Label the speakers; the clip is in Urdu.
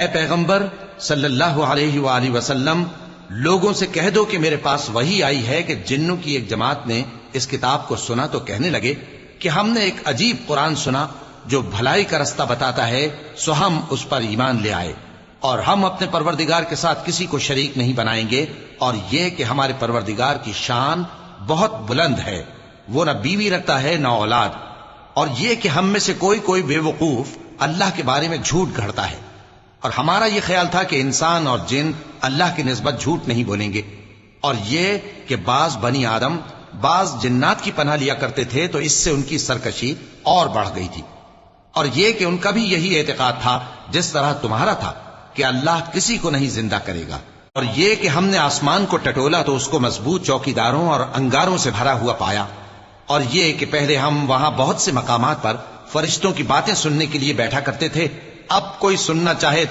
Speaker 1: اے پیغمبر صلی اللہ علیہ وآلہ وسلم، لوگوں سے کہہ دو کہ میرے پاس وحی آئی ہے کہ جنوں کی ایک جماعت نے اس کتاب کو سنا تو کہنے لگے کہ ہم نے ایک عجیب قرآن سنا جو بھلائی کا رستہ بتاتا ہے، سو ہم اس پر ایمان لے آئے، اور ہم اپنے پروردگار کے ساتھ کسی کو شریک نہیں بنائیں گے، اور یہ کہ ہمارے پروردگار کی شان بہت بلند ہے، وہ نہ بیوی رکھتا ہے نہ اولاد، اور یہ کہ ہم میں سے کوئی بے وقوف اللہ کے بارے میں جھوٹ گھڑتا ہے، اور ہمارا یہ خیال تھا کہ انسان اور جن اللہ کی نسبت جھوٹ نہیں بولیں گے، اور یہ کہ بعض بنی آدم بعض جنات کی پناہ لیا کرتے تھے تو اس سے ان کی سرکشی اور بڑھ گئی تھی، اور یہ کہ ان کا بھی یہی اعتقاد تھا جس طرح تمہارا تھا کہ اللہ کسی کو نہیں زندہ کرے گا، اور یہ کہ ہم نے آسمان کو ٹٹولا تو اس کو مضبوط چوکیداروں اور انگاروں سے بھرا ہوا پایا، اور یہ کہ پہلے ہم وہاں بہت سے مقامات پر فرشتوں کی باتیں سننے کے لیے بیٹھا کرتے تھے، اب کوئی سننا چاہے تو